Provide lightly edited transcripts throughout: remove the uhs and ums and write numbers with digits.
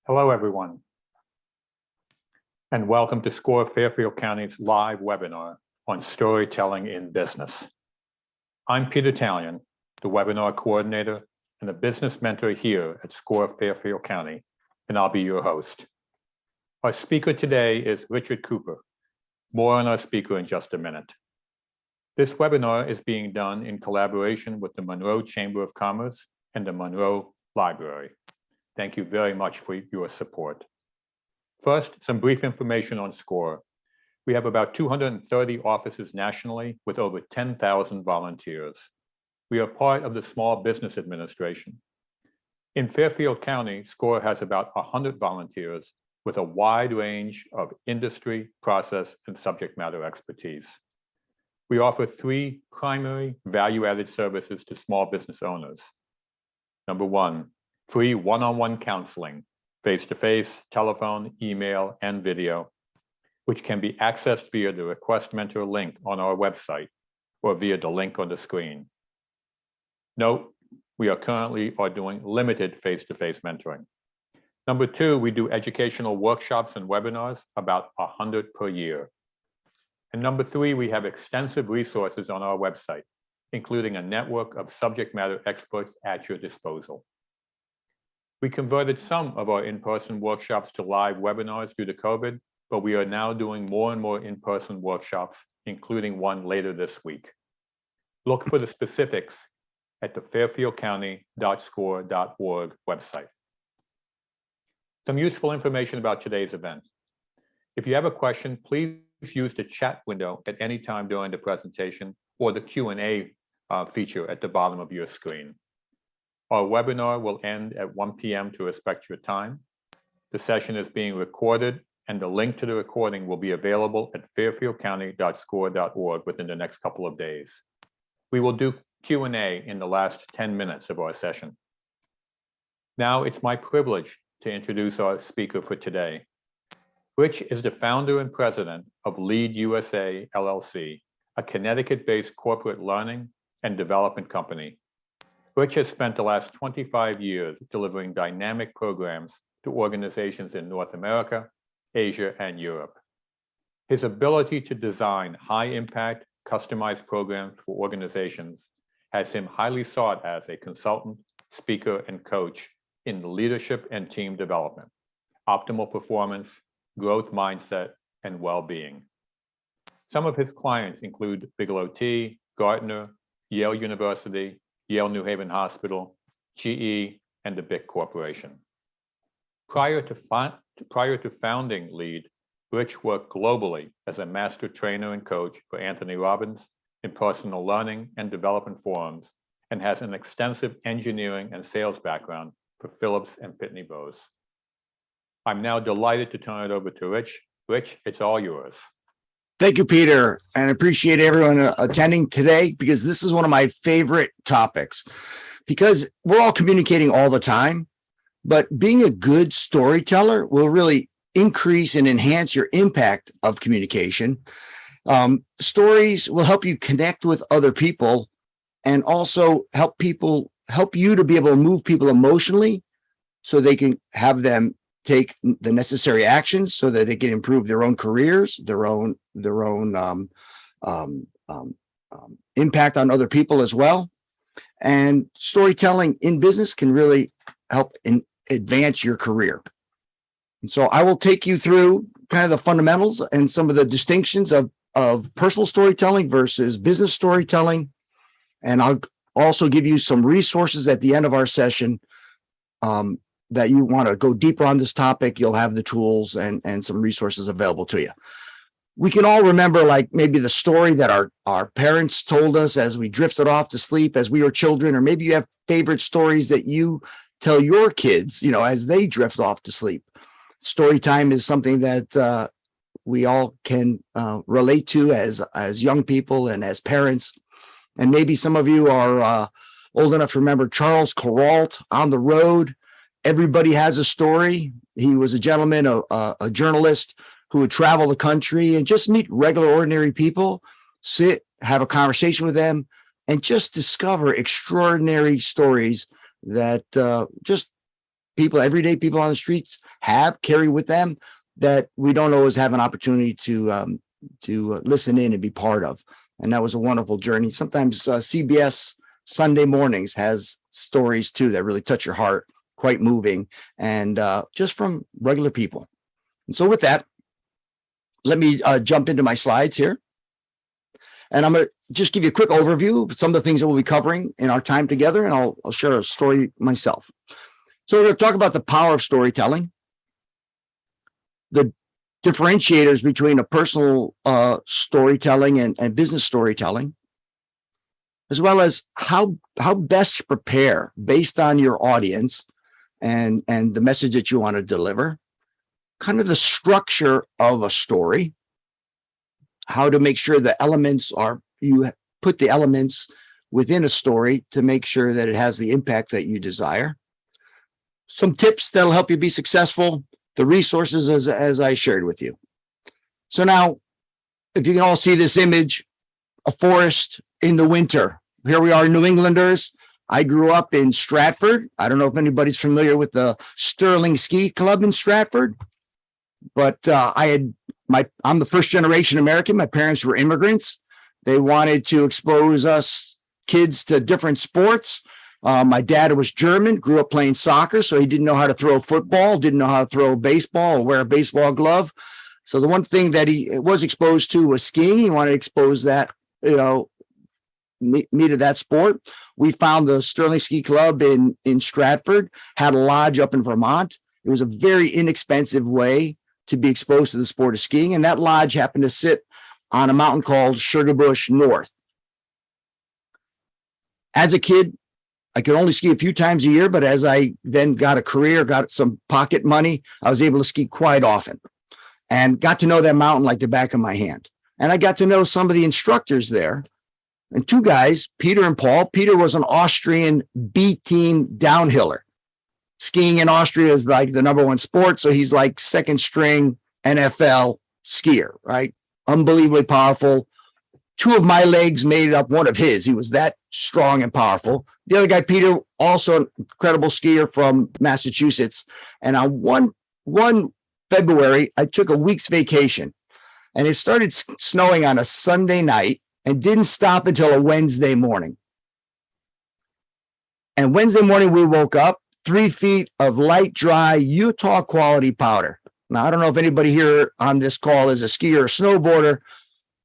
Hello, everyone, and welcome to SCORE Fairfield County's live webinar on storytelling in business. I'm Peter Talion, the webinar coordinator and the business mentor here at SCORE Fairfield County, and I'll be your host. Our speaker today is Richard Kuepper. More on our speaker in just a minute. This webinar is being done in collaboration with the Monroe Chamber of Commerce and the Monroe Library. Thank you very much for your support. First, some brief information on SCORE. We have about 230 offices nationally with over 10,000 volunteers. We are part of the Small Business Administration. In Fairfield County, SCORE has about 100 volunteers with a wide range of industry, process, and subject matter expertise. We offer 3 primary value-added services to small business owners. Number 1, free one-on-one counseling, face-to-face, telephone, email, and video, which can be accessed via the Request Mentor link on our website or via the link on the screen. Note, we are currently doing limited face-to-face mentoring. Number 2, we do educational workshops and webinars, about 100 per year. And number 3, we have extensive resources on our website, including a network of subject matter experts at your disposal. We converted some of our in-person workshops to live webinars due to COVID, but we are now doing more and more in-person workshops, including one later this week. Look for the specifics at the fairfieldcounty.score.org website. Some useful information about today's event. If you have a question, please use the chat window at any time during the presentation or the Q&A feature at the bottom of your screen. Our webinar will end at 1 p.m. to respect your time. The session is being recorded, and the link to the recording will be available at fairfieldcounty.score.org within the next couple of days. We will do Q&A in the last 10 minutes of our session. Now it's my privilege to introduce our speaker for today. Rich is the founder and president of Lead USA LLC, a Connecticut-based corporate learning and development company. Rich has spent the last 25 years delivering dynamic programs to organizations in North America, Asia, and Europe. His ability to design high-impact, customized programs for organizations has him highly sought as a consultant, speaker, and coach in leadership and team development, optimal performance, growth mindset, and well-being. Some of his clients include Bigelow Tea, Gartner, Yale University, Yale New Haven Hospital, GE, and the BIC Corporation. Prior to founding Lead, Rich worked globally as a master trainer and coach for Anthony Robbins in personal learning and development forums, and has an extensive engineering and sales background for Philips and Pitney Bowes. I'm now delighted to turn it over to Rich. Rich, it's all yours. Thank you, Peter, and appreciate everyone attending today, because this is one of my favorite topics, because we're all communicating all the time, but being a good storyteller will really increase and enhance your impact of communication. Stories will help you connect with other people and also help you to be able to move people emotionally so they can have them take the necessary actions so that they can improve their own careers, their own impact on other people as well. And storytelling in business can really help advance your career. And so I will take you through kind of the fundamentals and some of the distinctions of personal storytelling versus business storytelling. And I'll also give you some resources at the end of our session that you want to go deeper on this topic. You'll have the tools and some resources available to you. We can all remember, like, maybe the story that our parents told us as we drifted off to sleep as we were children, or maybe you have favorite stories that you tell your kids, as they drift off to sleep. Story time is something that we all can relate to as young people and as parents. And maybe some of you are old enough to remember Charles Kuralt on the road. Everybody has a story. He was a gentleman, a journalist who would travel the country and just meet regular, ordinary people, sit, have a conversation with them, and just discover extraordinary stories that just people, everyday people on the streets carry with them that we don't always have an opportunity to listen in and be part of. And that was a wonderful journey. Sometimes CBS Sunday mornings has stories too that really touch your heart, quite moving, and just from regular people. And so with that, let me jump into my slides here. And I'm going to just give you a quick overview of some of the things that we'll be covering in our time together, and I'll share a story myself. So we're going to talk about the power of storytelling, the differentiators between a personal storytelling and business storytelling, as well as how best prepare based on your audience and the message that you want to deliver, kind of the structure of a story, how to make sure the elements you put the elements within a story to make sure that it has the impact that you desire, some tips that'll help you be successful, the resources as I shared with you. So now, if you can all see this image, a forest in the winter. Here we are, New Englanders. I grew up in Stratford. I don't know if anybody's familiar with the Sterling Ski Club in Stratford, but I'm the first generation American. My parents were immigrants. They wanted to expose us kids to different sports. My dad was German, grew up playing soccer, so he didn't know how to throw a football, didn't know how to throw a baseball or wear a baseball glove. So the one thing that he was exposed to was skiing. He wanted to expose that, me to that sport. We found the Sterling Ski Club in Stratford, had a lodge up in Vermont. It was a very inexpensive way to be exposed to the sport of skiing. And that lodge happened to sit on a mountain called Sugarbush North. As a kid, I could only ski a few times a year, but as I then got a career, got some pocket money, I was able to ski quite often and got to know that mountain like the back of my hand. And I got to know some of the instructors there. And two guys, Peter and Paul. Peter was an Austrian B team downhiller. Skiing in Austria is like the number one sport. So he's like second string NFL skier, right? Unbelievably powerful. Two of my legs made up one of his. He was that strong and powerful. The other guy, Peter, also an incredible skier from Massachusetts. And on one February, I took a week's vacation, and it started snowing on a Sunday night and didn't stop until a Wednesday morning. And Wednesday morning, we woke up 3 feet of light, dry Utah quality powder. Now, I don't know if anybody here on this call is a skier or snowboarder,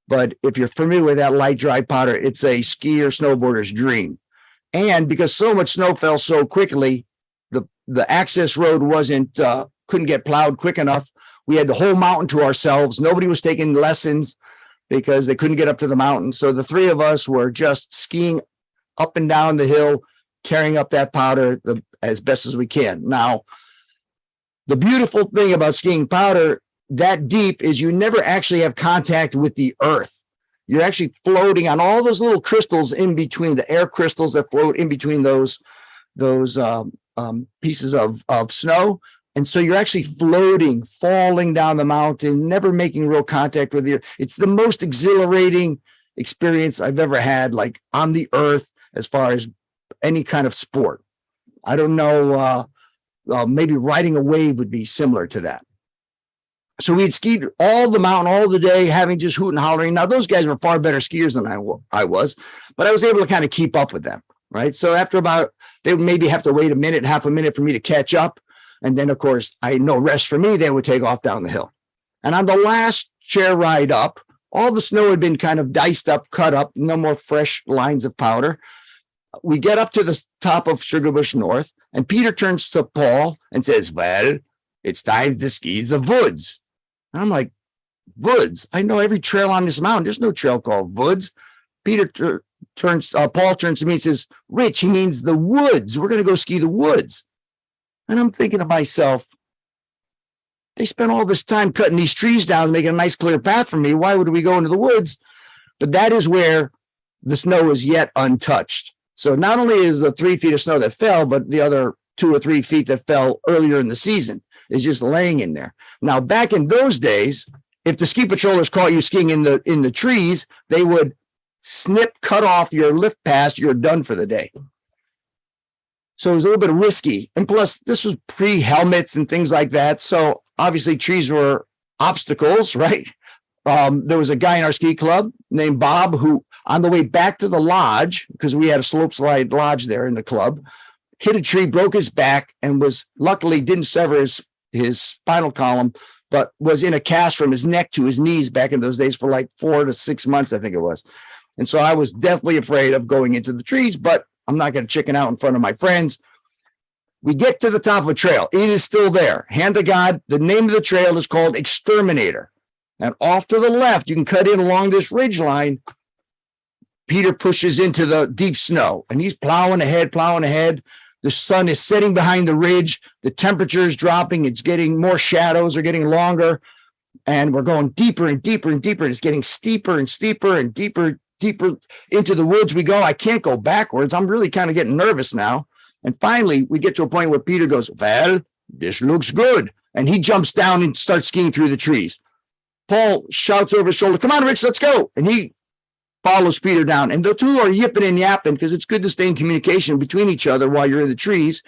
but if you're familiar with that light, dry powder, it's a skier, snowboarder's dream. And because so much snow fell so quickly, the access road couldn't get plowed quick enough. We had the whole mountain to ourselves. Nobody was taking lessons because they couldn't get up to the mountain. So the three of us were just skiing up and down the hill, carrying up that powder as best as we can. Now, the beautiful thing about skiing powder that deep is you never actually have contact with the earth. You're actually floating on all those little crystals in between, the air crystals that float in between those pieces of snow. And so you're actually floating, falling down the mountain, never making real contact with the earth. It's the most exhilarating experience I've ever had, like on the earth, as far as any kind of sport. I don't know, maybe riding a wave would be similar to that. So we'd skied all the mountain, all the day, having just hoot and hollering. Now, those guys were far better skiers than I was, but I was able to kind of keep up with them, right? So after they would maybe have to wait half a minute for me to catch up. And then, of course, I had no rest for me. They would take off down the hill. And on the last chair ride up, all the snow had been kind of diced up, cut up, no more fresh lines of powder. We get up to the top of Sugarbush North, and Peter turns to Paul and says, "Well, it's time to ski the woods." And I'm like, "Woods? I know every trail on this mountain. There's no trail called woods." Paul turns to me and says, "Rich, he means the woods. We're going to go ski the woods." And I'm thinking to myself, they spent all this time cutting these trees down and making a nice clear path for me. Why would we go into the woods? But that is where the snow is yet untouched. So not only is the 3 feet of snow that fell, but the other 2 or 3 feet that fell earlier in the season is just laying in there. Now, back in those days, if the ski patrollers caught you skiing in the trees, they would cut off your lift pass. You're done for the day. So it was a little bit risky. And plus, this was pre-helmets and things like that. So obviously trees were obstacles, right? There was a guy in our ski club named Bob who, on the way back to the lodge, because we had a slope slide lodge there in the club, hit a tree, broke his back, and was luckily didn't sever his spinal column, but was in a cast from his neck to his knees back in those days for like 4 to 6 months, I think it was. And so I was deathly afraid of going into the trees, but I'm not going to chicken out in front of my friends. We get to the top of a trail. It is still there. Hand to God, the name of the trail is called Exterminator. And off to the left, you can cut in along this ridge line. Peter pushes into the deep snow, and he's plowing ahead, plowing ahead. The sun is setting behind the ridge. The temperature is dropping. It's getting more shadows are getting longer. And we're going deeper and deeper and deeper. And it's getting steeper and steeper and deeper into the woods we go. I can't go backwards. I'm really kind of getting nervous now. And finally, we get to a point where Peter goes, well, this looks good. And he jumps down and starts skiing through the trees. Paul shouts over his shoulder, come on, Rich, let's go. And he follows Peter down. And the two are yipping and yapping because it's good to stay in communication between each other while you're in the trees.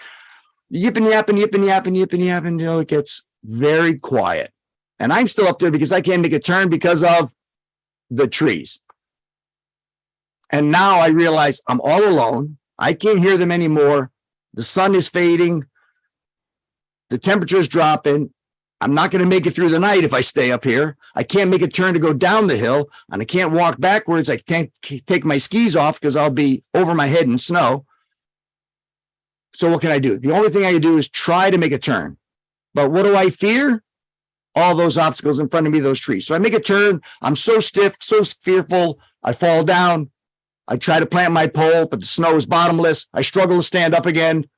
Yipping, yapping, yipping, yapping, yipping, yapping. You know, it gets very quiet. And I'm still up there because I can't make a turn because of the trees. And now I realize I'm all alone. I can't hear them anymore. The sun is fading. The temperature is dropping. I'm not going to make it through the night if I stay up here. I can't make a turn to go down the hill, and I can't walk backwards. I can't take my skis off because I'll be over my head in snow. So what can I do? The only thing I can do is try to make a turn. But what do I fear? All those obstacles in front of me, those trees. So I make a turn. I'm so stiff, so fearful. I fall down. I try to plant my pole, but the snow is bottomless. I struggle to stand up again.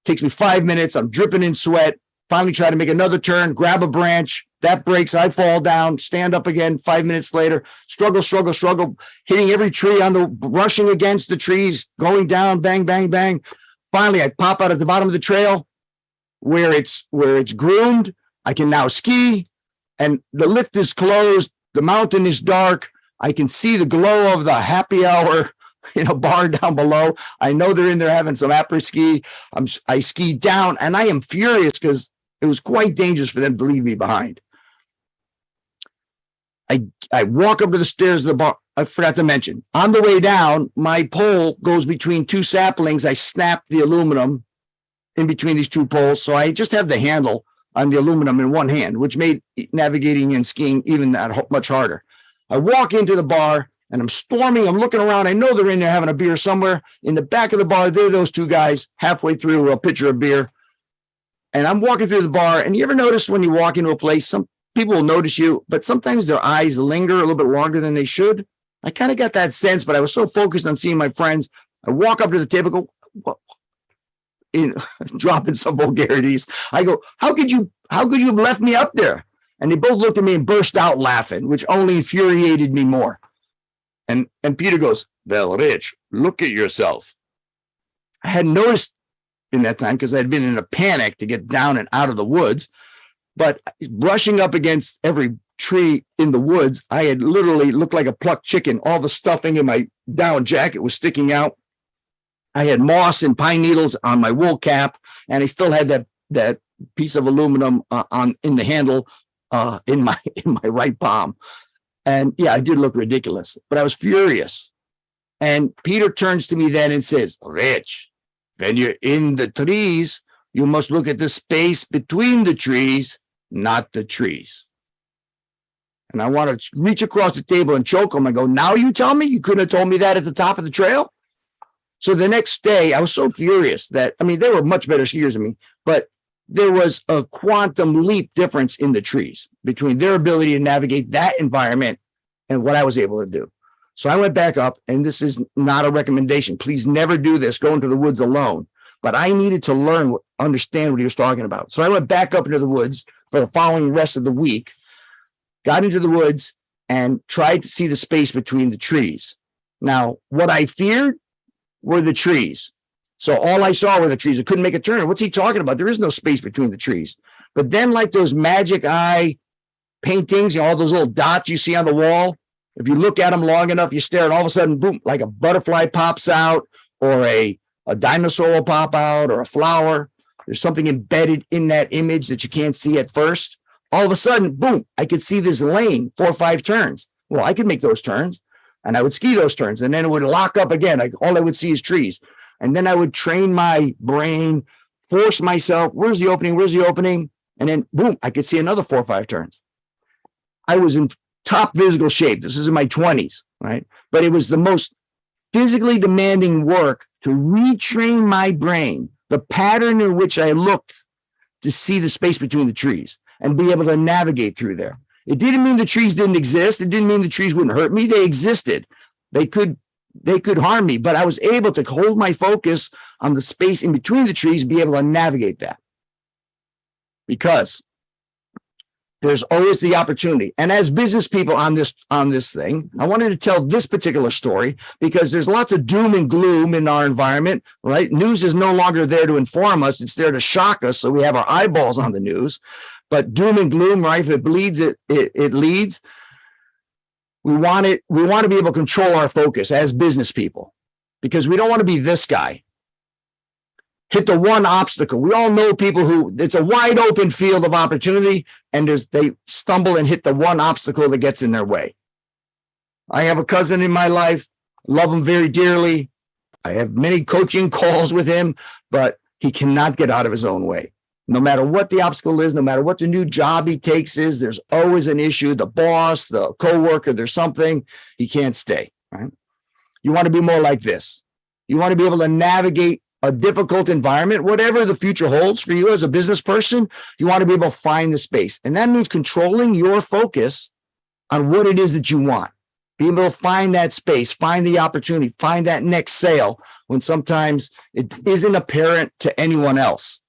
Takes me 5 minutes. I'm dripping in sweat. Finally try to make another turn, grab a branch. That breaks. I fall down, stand up again 5 minutes later. Struggle, hitting every tree rushing against the trees, going down, bang, bang, bang. Finally, I pop out at the bottom of the trail where it's groomed. I can now ski, and the lift is closed. The mountain is dark. I can see the glow of the happy hour, bar down below. I know they're in there having some après-ski. I ski down, and I am furious because it was quite dangerous for them to leave me behind. I walk up to the stairs of the bar. I forgot to mention, on the way down, my pole goes between two saplings. I snap the aluminum in between these two poles, so I just have the handle on the aluminum in one hand, which made navigating and skiing even that much harder. I walk into the bar, and I'm storming. I'm looking around. I know they're in there having a beer somewhere. In the back of the bar, there are those two guys halfway through a pitcher of beer. And I'm walking through the bar. And you ever notice when you walk into a place, some people will notice you, but sometimes their eyes linger a little bit longer than they should. I kind of got that sense, but I was so focused on seeing my friends. I walk up to the table, go, dropping some vulgarities. I go, how could you have left me up there? And they both looked at me and burst out laughing, which only infuriated me more. And Peter goes, well, Rich, look at yourself. I hadn't noticed in that time because I'd been in a panic to get down and out of the woods. But brushing up against every tree in the woods, I had literally looked like a plucked chicken. All the stuffing in my down jacket was sticking out. I had moss and pine needles on my wool cap, and I still had that piece of aluminum in the handle in my right palm. And yeah, I did look ridiculous, but I was furious. And Peter turns to me then and says, Rich, when you're in the trees, you must look at the space between the trees, not the trees. And I want to reach across the table and choke him. I go, now you tell me? You couldn't have told me that at the top of the trail? So the next day, I was so furious that, they were much better skiers than me, but there was a quantum leap difference in the trees between their ability to navigate that environment and what I was able to do. So I went back up, and this is not a recommendation. Please never do this, go into the woods alone. But I needed to understand what he was talking about. So I went back up into the woods for the following rest of the week, got into the woods, and tried to see the space between the trees. Now, what I feared were the trees. So all I saw were the trees. I couldn't make a turn. What's he talking about? There is no space between the trees. But then, like those magic eye paintings, all those little dots you see on the wall, if you look at them long enough, you stare, and all of a sudden, boom, like a butterfly pops out, or a a dinosaur will pop out or a flower. There's something embedded in that image that you can't see at first. All of a sudden, boom, I could see this lane, 4 or 5 turns. Well, I could make those turns and I would ski those turns and then it would lock up again. All I would see is trees. And then I would train my brain, force myself, where's the opening? Where's the opening? And then boom, I could see another 4 or 5 turns. I was in top physical shape. This is in my 20s, right? But it was the most physically demanding work to retrain my brain, the pattern in which I looked to see the space between the trees and be able to navigate through there. It didn't mean the trees didn't exist. It didn't mean the trees wouldn't hurt me. They existed. They could harm me, but I was able to hold my focus on the space in between the trees and be able to navigate that. Because there's always the opportunity. And as business people on this thing, I wanted to tell this particular story because there's lots of doom and gloom in our environment, right? News is no longer there to inform us. It's there to shock us. So we have our eyeballs on the news. But doom and gloom, right? If it bleeds, it leads. We want to be able to control our focus as business people because we don't want to be this guy. Hit the one obstacle. We all know people who it's a wide open field of opportunity and they stumble and hit the one obstacle that gets in their way. I have a cousin in my life, love him very dearly. I have many coaching calls with him, but he cannot get out of his own way. No matter what the obstacle is, no matter what the new job he takes is, there's always an issue. The boss, the coworker, there's something, he can't stay, right? You want to be more like this. You want to be able to navigate a difficult environment, whatever the future holds for you as a business person, you want to be able to find the space. And that means controlling your focus on what it is that you want. Be able to find that space, find the opportunity, find that next sale when sometimes it isn't apparent to anyone else.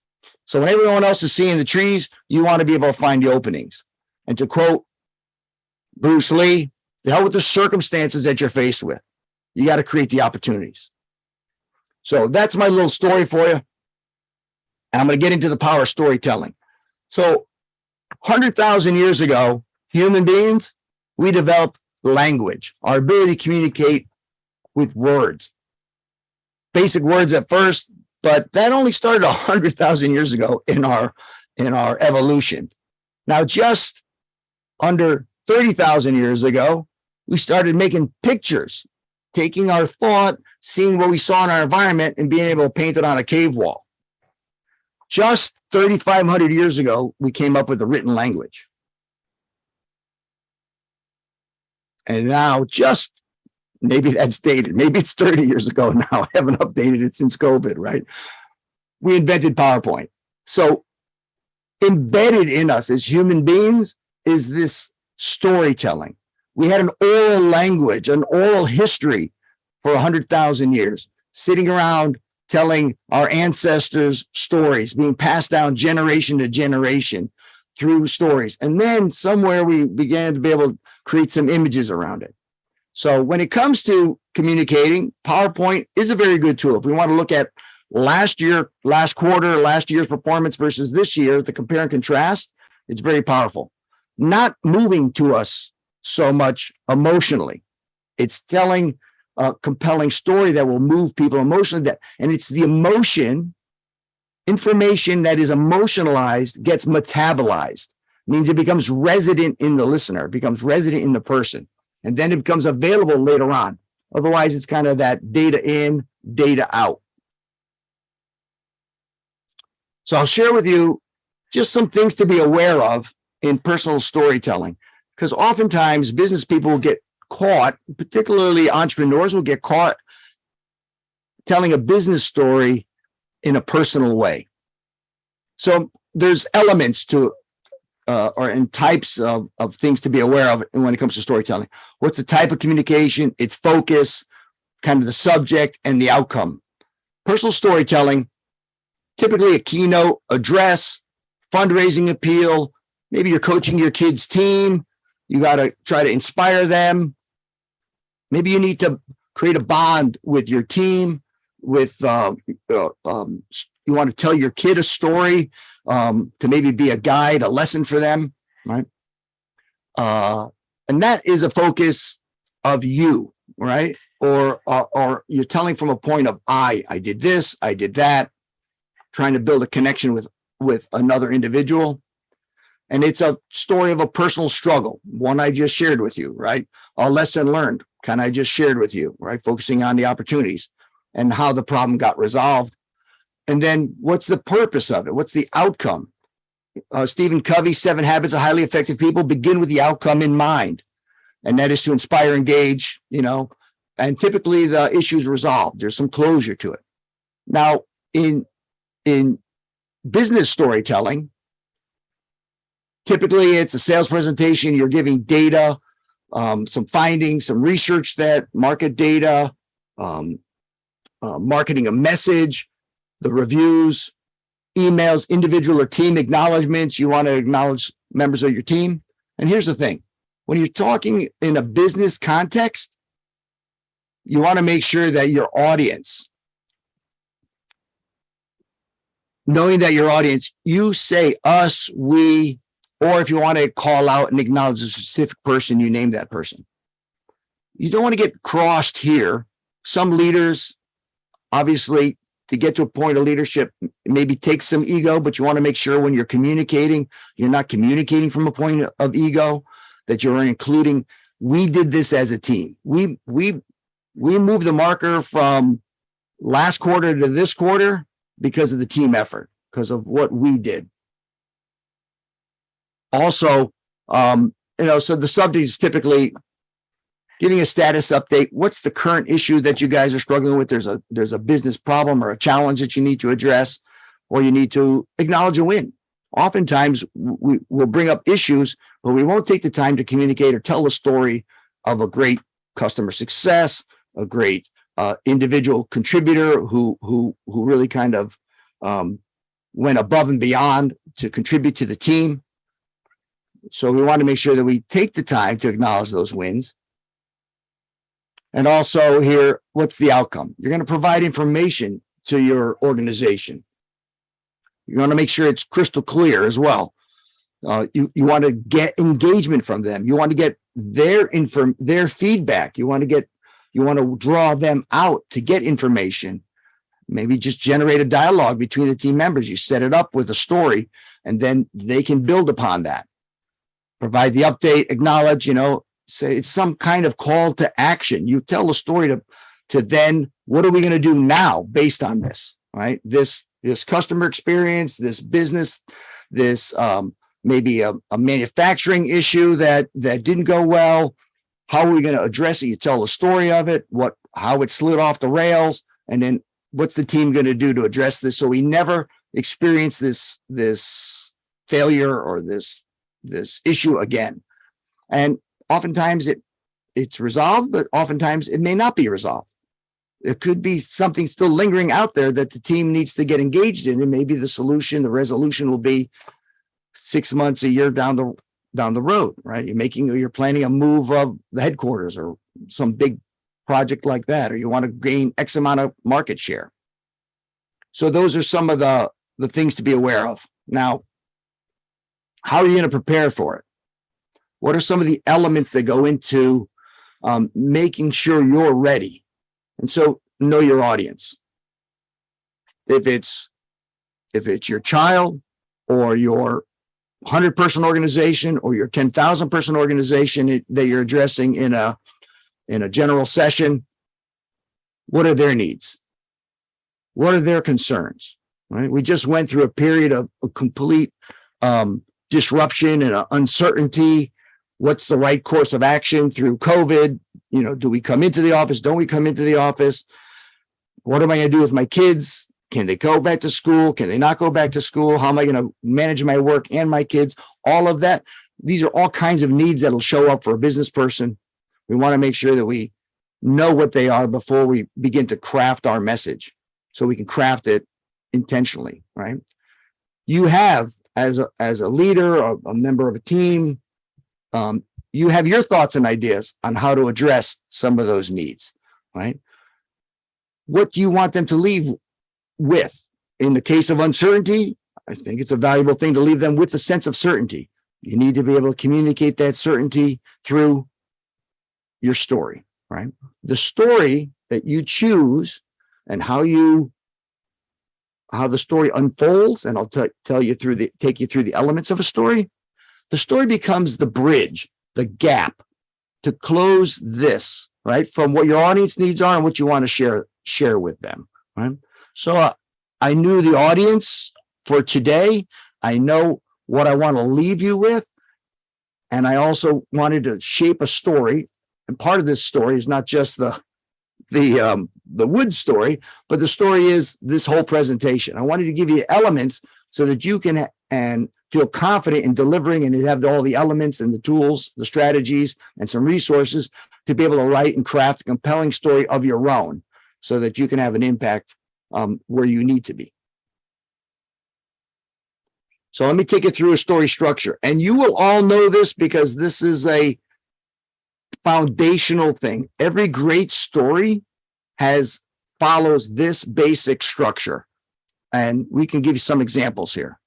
So when everyone else is seeing the trees, you want to be able to find the openings. And to quote Bruce Lee, the hell with the circumstances that you're faced with. You got to create the opportunities. So that's my little story for you. And I'm going to get into the power of storytelling. So 100,000 years ago, human beings, we developed language, our ability to communicate with words. Basic words at first, but that only started 100,000 years ago in our evolution. Now, just under 30,000 years ago, we started making pictures, taking our thought, seeing what we saw in our environment and being able to paint it on a cave wall. Just 3,500 years ago, we came up with the written language. And now just, maybe that's dated, maybe it's 30 years ago now. I haven't updated it since COVID, right? We invented PowerPoint. So embedded in us as human beings is this storytelling. We had an oral language, an oral history for 100,000 years, sitting around telling our ancestors stories, being passed down generation to generation through stories. And then somewhere we began to be able to create some images around it. So when it comes to communicating, PowerPoint is a very good tool. If we want to look at last quarter, last year's performance versus this year, the compare and contrast, it's very powerful. Not moving to us so much emotionally. It's telling a compelling story that will move people emotionally. And it's the information that is emotionalized gets metabolized. Means it becomes resident in the listener, it becomes resident in the person. And then it becomes available later on. Otherwise, it's kind of that data in, data out. So I'll share with you just some things to be aware of in personal storytelling. Because oftentimes business people will get caught, particularly entrepreneurs will get caught telling a business story in a personal way. So there's elements to and types of things to be aware of when it comes to storytelling. What's the type of communication, its focus, kind of the subject and the outcome. Personal storytelling, typically a keynote address, fundraising appeal, maybe you're coaching your kids' team. You got to try to inspire them. Maybe you need to create a bond with your team. You want to tell your kid a story to maybe be a guide, a lesson for them, right? And that is a focus of you, right? or you're telling from a point of I did this, I did that, trying to build a connection with another individual. And it's a story of a personal struggle, one I just shared with you, right? A lesson learned, kind of I just shared with you, right? Focusing on the opportunities and how the problem got resolved. And then what's the purpose of it? What's the outcome? Stephen Covey's 7 Habits of Highly Effective People begin with the outcome in mind. And that is to inspire, engage, and typically the issue is resolved. There's some closure to it. Now, in business storytelling, typically it's a sales presentation. You're giving data, some findings, some research, that market data, marketing a message, the reviews, emails, individual or team acknowledgments. You want to acknowledge members of your team. And here's the thing. When you're talking in a business context, you want to make sure that your audience, knowing that your audience, you say us, we, or if you want to call out and acknowledge a specific person, you name that person. You don't want to get crossed here. Some leaders, obviously, to get to a point of leadership, maybe take some ego, but you want to make sure when you're communicating, you're not communicating from a point of ego, that you're including, we did this as a team. We moved the marker from last quarter to this quarter because of the team effort, because of what we did. Also, so the subject is typically giving a status update. What's the current issue that you guys are struggling with? There's a business problem or a challenge that you need to address, or you need to acknowledge a win. Oftentimes we will bring up issues, but we won't take the time to communicate or tell a story of a great customer success, a great individual contributor who really kind of went above and beyond to contribute to the team. So we want to make sure that we take the time to acknowledge those wins. And also here, what's the outcome? You're going to provide information to your organization. You want to make sure it's crystal clear as well. You want to get engagement from them. You want to get their feedback. You want to draw them out to get information. Maybe just generate a dialogue between the team members. You set it up with a story, and then they can build upon that. Provide the update, acknowledge, say it's some kind of call to action. You tell the story to then, what are we going to do now based on this, right? This customer experience, this business, this maybe a manufacturing issue that didn't go well. How are we going to address it? You tell the story of it, how it slid off the rails, and then what's the team going to do to address this so we never experience this failure or this issue again. And oftentimes it's resolved, but oftentimes it may not be resolved. There could be something still lingering out there that the team needs to get engaged in, and maybe the resolution will be 6 months, a year down the road, right? You're planning a move of the headquarters or some big project like that, or you want to gain X amount of market share. So those are some of the things to be aware of. Now, how are you going to prepare for it? What are some of the elements that go into making sure you're ready? And so know your audience. If it's your child or your 100-person organization or your 10,000-person organization that you're addressing in a general session, what are their needs? What are their concerns? Right? We just went through a period of complete disruption and uncertainty. What's the right course of action through COVID? Do we come into the office? Don't we come into the office? What am I going to do with my kids? Can they go back to school? Can they not go back to school? How am I going to manage my work and my kids? All of that. These are all kinds of needs that'll show up for a business person. We want to make sure that we know what they are before we begin to craft our message, so we can craft it intentionally, right? You have, as a leader or a member of a team, you have your thoughts and ideas on how to address some of those needs, right? What do you want them to leave with? In the case of uncertainty, I think it's a valuable thing to leave them with a sense of certainty. You need to be able to communicate that certainty through your story. right? The story that you choose and how the story unfolds, and I'll take you through the elements of a story. The story becomes the bridge, the gap to close this, right? From what your audience needs are and what you want to share with them, right? So I knew the audience for today. I know what I want to leave you with. And I also wanted to shape a story. And part of this story is not just the wood story, but the story is this whole presentation. I wanted to give you elements so that you can and feel confident in delivering and have all the elements and the tools, the strategies, and some resources to be able to write and craft a compelling story of your own so that you can have an impact where you need to be. So let me take you through a story structure. And you will all know this because this is a foundational thing. Every great story follows this basic structure. And we can give you some examples here.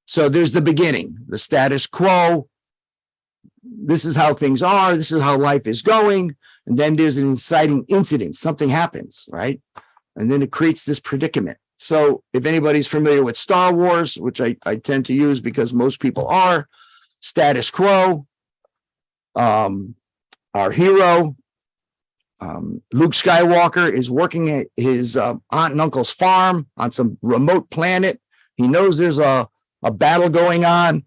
So there's the beginning, the status quo. This is how things are. This is how life is going. And then there's an inciting incident. Something happens, right? And then it creates this predicament. So if anybody's familiar with Star Wars, which I tend to use because most people are, status quo, our hero, Luke Skywalker, is working at his aunt and uncle's farm on some remote planet. He knows there's a battle going on,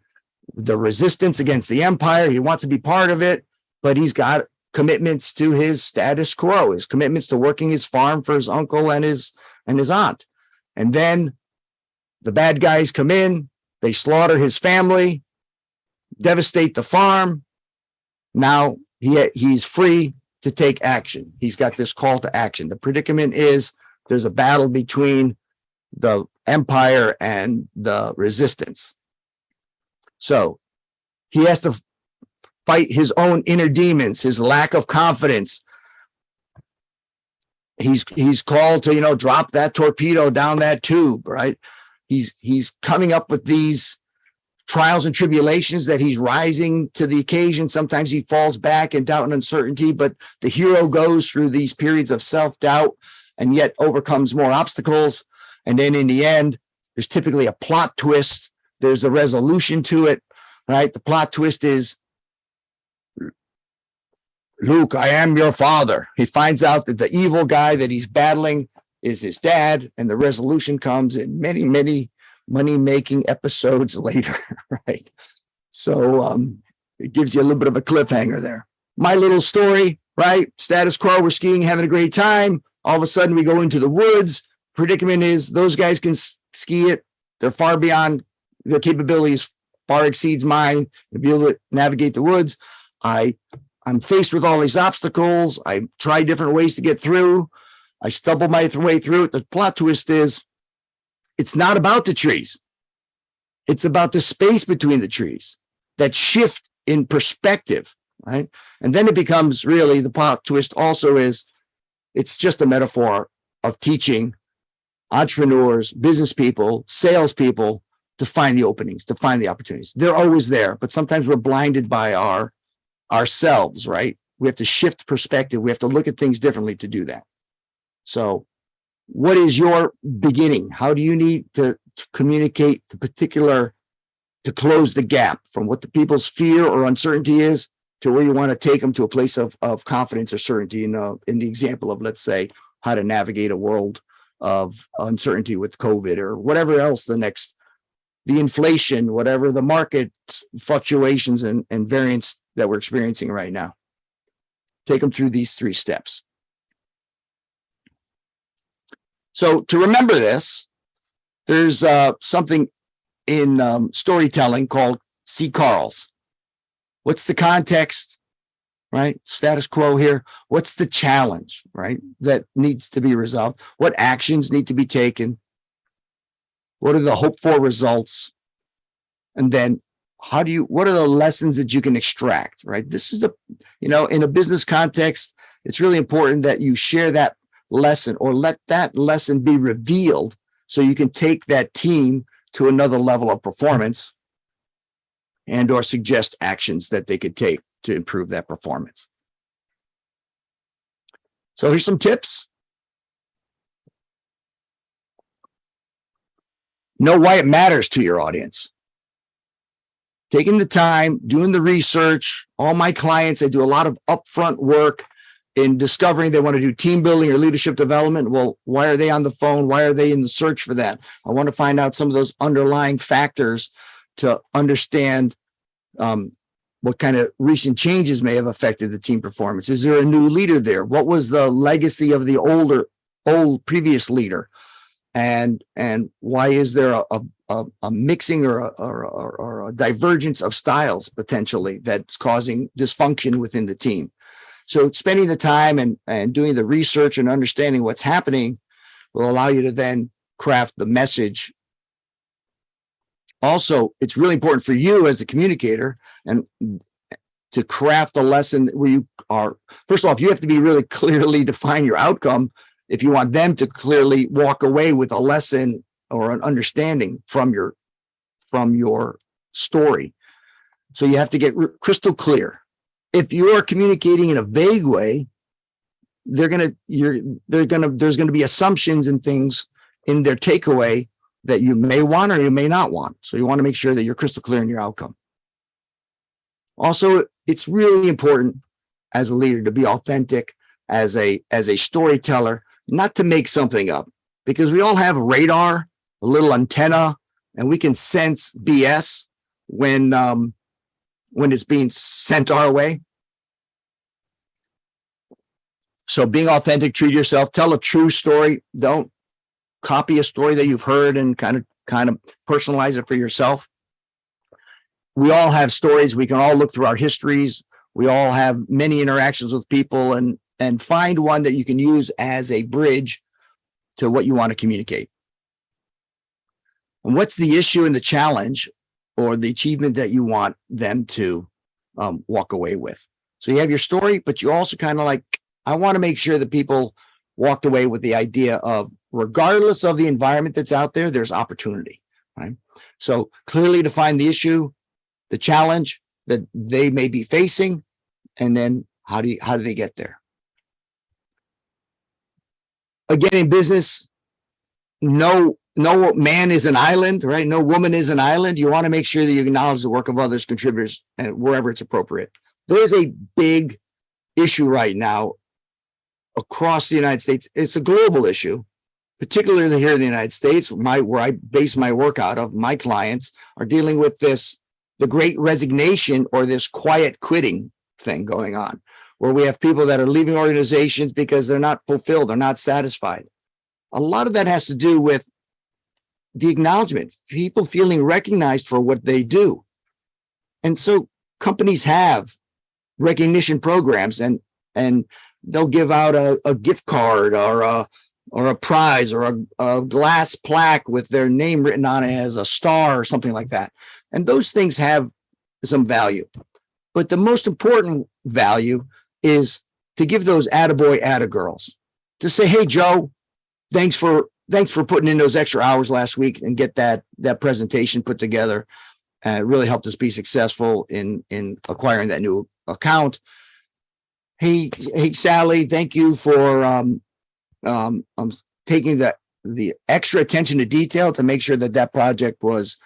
the resistance against the Empire. He wants to be part of it, but he's got commitments to his status quo, his commitments to working his farm for his uncle and his aunt. And then the bad guys come in, they slaughter his family, devastate the farm. Now he's free to take action. He's got this call to action. The predicament is there's a battle between the Empire and the resistance. So he has to fight his own inner demons, his lack of confidence. He's called to, drop that torpedo down that tube, right? He's coming up with these trials and tribulations that he's rising to the occasion. Sometimes he falls back in doubt and uncertainty, but the hero goes through these periods of self-doubt and yet overcomes more obstacles. And then in the end, there's typically a plot twist. There's a resolution to it, right? The plot twist is, Luke, I am your father. He finds out that the evil guy that he's battling is his dad, and the resolution comes in many, many money-making episodes later, right? So it gives you a little bit of a cliffhanger there. My little story, right? Status quo, we're skiing, having a great time. All of a sudden, we go into the woods. Predicament is those guys can ski it. They're far beyond their capabilities, far exceeds mine to be able to navigate the woods. I'm faced with all these obstacles. I try different ways to get through. I stumble my way through it. The plot twist is it's not about the trees. It's about the space between the trees, that shift in perspective, right? And then it becomes really the plot twist also is it's just a metaphor of teaching entrepreneurs, business people, salespeople to find the openings, to find the opportunities. They're always there, but sometimes we're blinded by ourselves, right? We have to shift perspective. We have to look at things differently to do that. So what is your beginning? How do you need to communicate to close the gap from what the people's fear or uncertainty is to where you want to take them to a place of confidence or certainty in the example of, let's say, how to navigate a world of uncertainty with COVID or whatever else the inflation, whatever the market fluctuations and variance that we're experiencing right now. Take them through these 3 steps. So to remember this, there's something in storytelling called C. Carls. What's the context, right? Status quo here. What's the challenge, right? That needs to be resolved. What actions need to be taken? What are the hoped for results? And then what are the lessons that you can extract, right? This is in a business context, it's really important that you share that lesson or let that lesson be revealed so you can take that team to another level of performance and or suggest actions that they could take to improve that performance. So here's some tips. Know why it matters to your audience. Taking the time, doing the research. All my clients, they do a lot of upfront work in discovering they want to do team building or leadership development. Well, why are they on the phone? Why are they in the search for that? I want to find out some of those underlying factors to understand what kind of recent changes may have affected the team performance. Is there a new leader there? What was the legacy of the old previous leader? And why is there a mixing or a divergence of styles potentially that's causing dysfunction within the team? So spending the time and doing the research and understanding what's happening will allow you to then craft the message. Also, it's really important for you as a communicator and to craft a lesson where you are, first off, you have to be really clearly define your outcome if you want them to clearly walk away with a lesson or an understanding from your story. So you have to get crystal clear. If you're communicating in a vague way, there's going to be assumptions and things in their takeaway that you may want or you may not want. So you want to make sure that you're crystal clear in your outcome. Also, it's really important as a leader to be authentic as a storyteller, not to make something up, because we all have radar, a little antenna, and we can sense BS when it's being sent our way. So being authentic, treat yourself, tell a true story. Don't copy a story that you've heard and kind of personalize it for yourself. We all have stories. We can all look through our histories. We all have many interactions with people and find one that you can use as a bridge to what you want to communicate. And what's the issue and the challenge or the achievement that you want them to walk away with? So you have your story, but you also kind of like, I want to make sure that people walked away with the idea of, regardless of the environment that's out there, there's opportunity, right? So clearly define the issue, the challenge that they may be facing, and then how do they get there? Again, in business, no man is an island, right? No woman is an island. You want to make sure that you acknowledge the work of others, contributors, and wherever it's appropriate. There's a big issue right now across the United States. It's a global issue, particularly here in the United States, where I base my work out of. My clients are dealing with the great resignation or this quiet quitting thing going on, where we have people that are leaving organizations because they're not fulfilled, they're not satisfied. A lot of that has to do with the acknowledgement, people feeling recognized for what they do. And so companies have recognition programs and they'll give out a gift card or a prize or a glass plaque with their name written on it as a star or something like that. And those things have some value. But the most important value is to give those attaboy, attagirls, to say, hey, Joe, thanks for putting in those extra hours last week and get that presentation put together. It really helped us be successful in acquiring that new account. Hey, Sally, thank you for taking the extra attention to detail to make sure that project was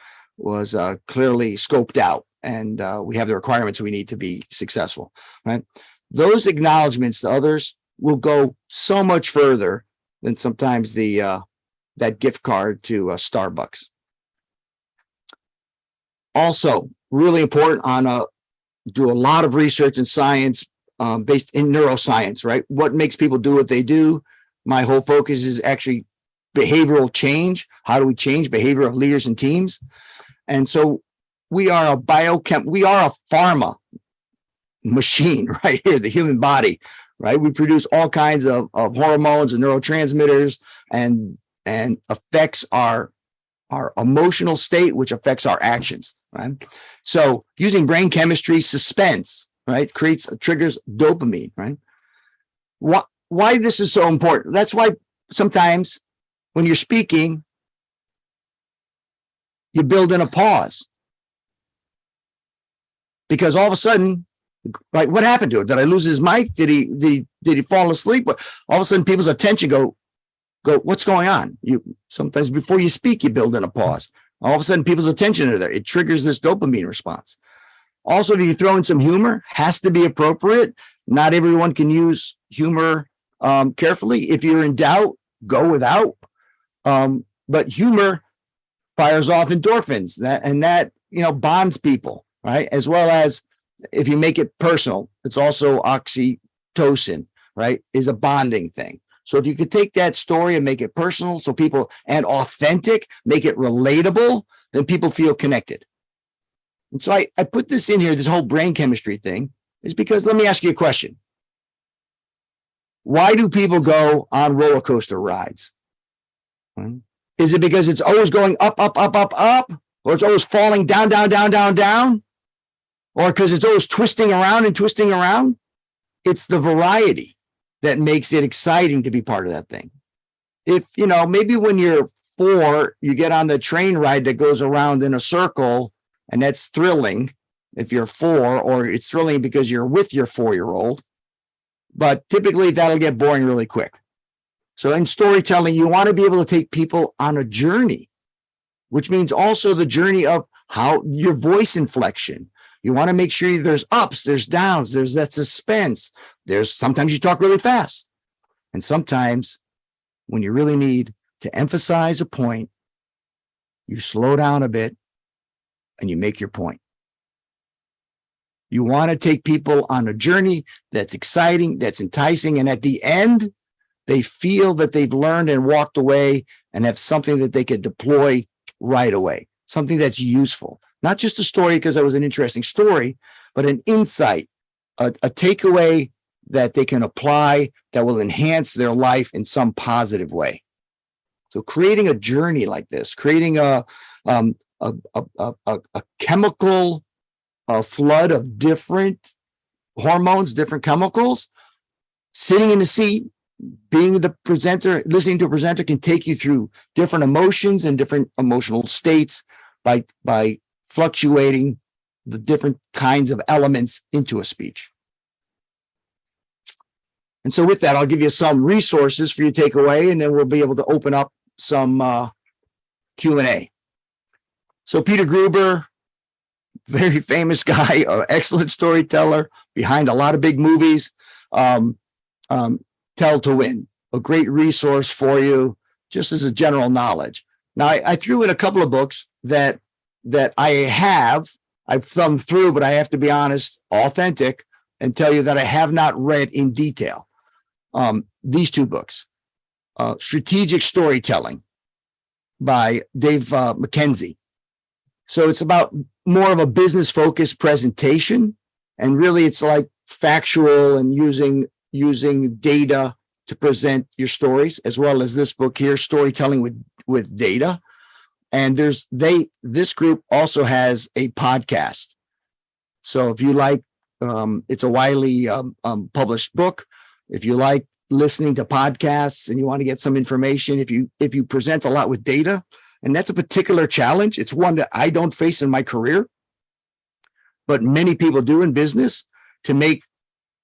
clearly scoped out and we have the requirements we need to be successful, right? Those acknowledgments to others will go so much further than sometimes that gift card to Starbucks. Also, really important do a lot of research and science based in neuroscience, right? What makes people do what they do? My whole focus is actually behavioral change. How do we change behavior of leaders and teams? And so we are a pharma machine right here, the human body, right? We produce all kinds of hormones and neurotransmitters and affects our emotional state, which affects our actions, right? So using brain chemistry, suspense, right, triggers dopamine, right? Why this is so important? That's why sometimes when you're speaking, you build in a pause, because all of a sudden Like, what happened to it? Did I lose his mic? Did he fall asleep? But all of a sudden people's attention go, what's going on? You sometimes before you speak, you build in a pause. All of a sudden people's attention are there. It triggers this dopamine response. Also, if you throw in some humor, has to be appropriate. Not everyone can use humor carefully. If you're in doubt, go without. But humor fires off endorphins that bonds people, right? As well as if you make it personal, it's also oxytocin, right? Is a bonding thing. So if you could take that story and make it personal, so people and authentic, make it relatable, then people feel connected. And so I put this in here, this whole brain chemistry thing, is because let me ask you a question. Why do people go on roller coaster rides? Is it because it's always going up, up, up, up, up? Or it's always falling down, down, down, down, down? Or because it's always twisting around and twisting around? It's the variety that makes it exciting to be part of that thing. If, maybe when you're 4, you get on the train ride that goes around in a circle, and that's thrilling if you're 4, or it's thrilling because you're with your 4-year-old. But typically that'll get boring really quick. So in storytelling, you want to be able to take people on a journey, which means also the journey of how your voice inflection. You want to make sure there's ups, there's downs, there's that suspense. There's sometimes you talk really fast. And sometimes when you really need to emphasize a point, you slow down a bit and you make your point. You want to take people on a journey that's exciting, that's enticing. And at the end, they feel that they've learned and walked away and have something that they could deploy right away, something that's useful. Not just a story because it was an interesting story, but an insight, a takeaway that they can apply that will enhance their life in some positive way. So creating a journey like this, creating a chemical flood of different hormones, different chemicals, sitting in the seat, being the presenter, listening to a presenter can take you through different emotions and different emotional states by fluctuating the different kinds of elements into a speech. And so with that, I'll give you some resources for you to take away, and then we'll be able to open up some Q&A. So Peter Gruber, very famous guy, excellent storyteller, behind a lot of big movies. Tell to Win, a great resource for you, just as a general knowledge. Now, I threw in a couple of books that I've thumbed through, but I have to be honest, authentic, and tell you that I have not read in detail. These 2 books, Strategic Storytelling by Dave McKenzie. So it's about more of a business-focused presentation, and really it's like factual and using data to present your stories, as well as this book here, Storytelling with Data. And this group also has a podcast. So if you like, it's a widely published book. If you like listening to podcasts and you want to get some information, if you present a lot with data, and that's a particular challenge. It's one that I don't face in my career, but many people do in business, to make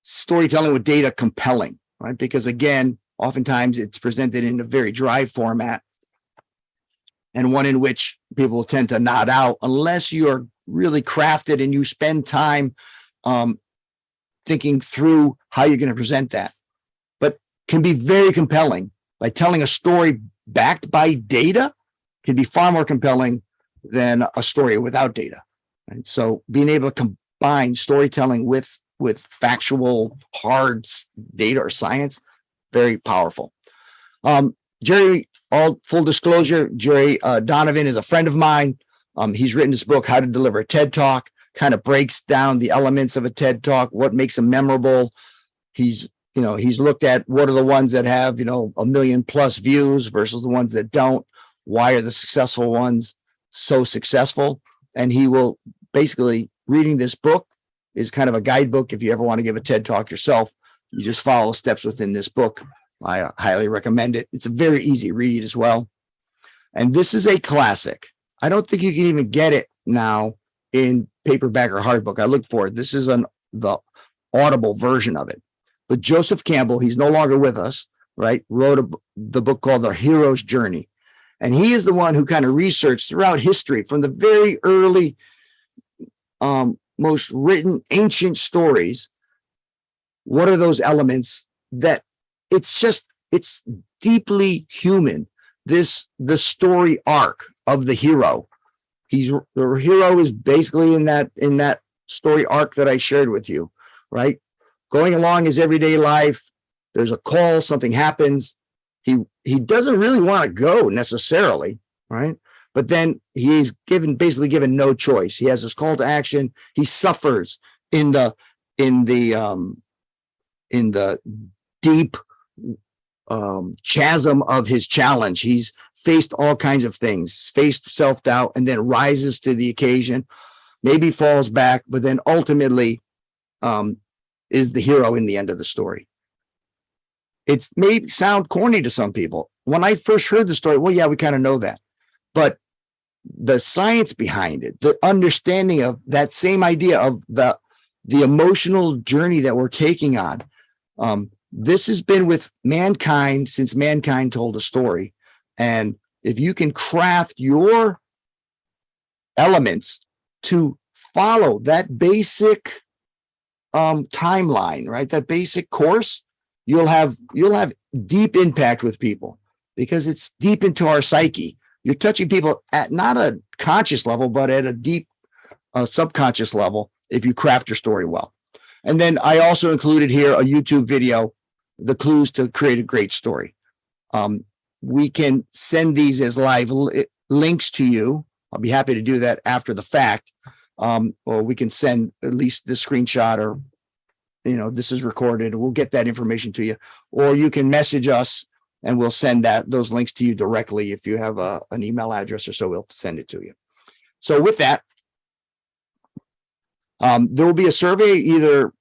storytelling with data compelling, right? Because again, oftentimes it's presented in a very dry format, and one in which people tend to nod out unless you're really crafted and you spend time thinking through how you're going to present that. But can be very compelling by telling a story backed by data, can be far more compelling than a story without data. Right? So being able to combine storytelling with factual hard data or science, very powerful. Jerry, all full disclosure, Jerry Donovan is a friend of mine. He's written this book, How to Deliver a TED Talk, kind of breaks down the elements of a TED Talk, what makes them memorable. He's looked at what are the ones that have, 1 million plus views versus the ones that don't. Why are the successful ones so successful? And he will basically, reading this book is kind of a guidebook. If you ever want to give a TED Talk yourself, you just follow steps within this book. I highly recommend it. It's a very easy read as well. And this is a classic. I don't think you can even get it now in paperback or hardbook. I looked for it. This is the audible version of it. But Joseph Campbell, he's no longer with us, right? Wrote the book called The Hero's Journey. And he is the one who kind of researched throughout history from the very early, most written ancient stories. What are those elements that it's deeply human? The story arc of the hero. The hero is basically in that story arc that I shared with you, right? Going along his everyday life, there's a call, something happens. He doesn't really want to go necessarily, right? But then he's basically given no choice. He has this call to action. He suffers in the deep chasm of his challenge. He's faced all kinds of things, faced self-doubt, and then rises to the occasion, maybe falls back, but then ultimately is the hero in the end of the story. It may sound corny to some people. When I first heard the story, well, yeah, we kind of know that. But the science behind it, the understanding of that same idea of the emotional journey that we're taking on, this has been with mankind since mankind told a story. And if you can craft your elements to follow that basic timeline, right? That basic course, you'll have deep impact with people because it's deep into our psyche. You're touching people at not a conscious level, but at a deep subconscious level if you craft your story well. And then I also included here a YouTube video, the clues to create a great story. We can send these as live links to you. I'll be happy to do that after the fact. Or we can send at least the screenshot or, this is recorded. We'll get that information to you. Or you can message us and we'll send those links to you directly. If you have an email address or so, we'll send it to you. So with that, there will be a survey either,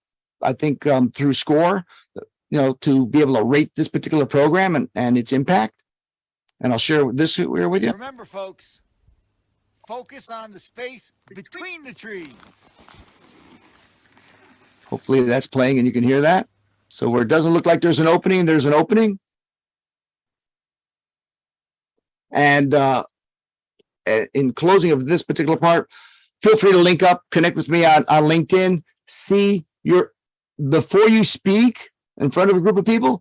I think, through SCORE, to be able to rate this particular program and its impact. And I'll share this here with you. Remember, folks, focus on the space between the trees. Hopefully that's playing and you can hear that. So where it doesn't look like there's an opening, there's an opening. And in closing of this particular part, feel free to link up, connect with me on LinkedIn. See before you speak in front of a group of people